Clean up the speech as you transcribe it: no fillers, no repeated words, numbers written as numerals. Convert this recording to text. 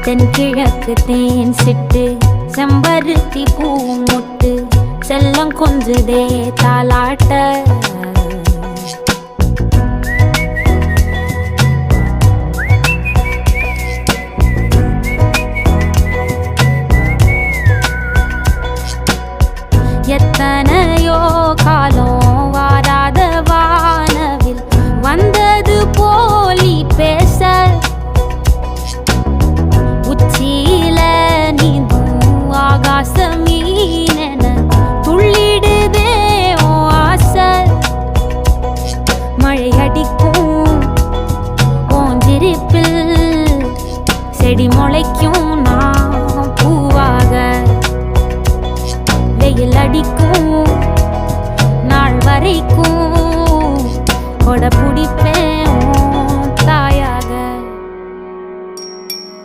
தென்கிழக்கு தேன் சிட்டு செம்பருத்தி பூ முட்டு செல்லம் கொஞ்சுதே தாலாட்ட எத்தனையோ காலம் வாராத வானவில் வந்தது போலி பேச உச்சியில நீந்தும் ஆகாச மீனென துள்ளிடுதே ஓ ஆசை மழை அடிக்கும் ஓஞ்சிருப்பில் செடி முளைக்கும் நான் பூவாக வெயில் அடிக்கும் நாள் வரைக்கும் கொடை பிடிப்பேன்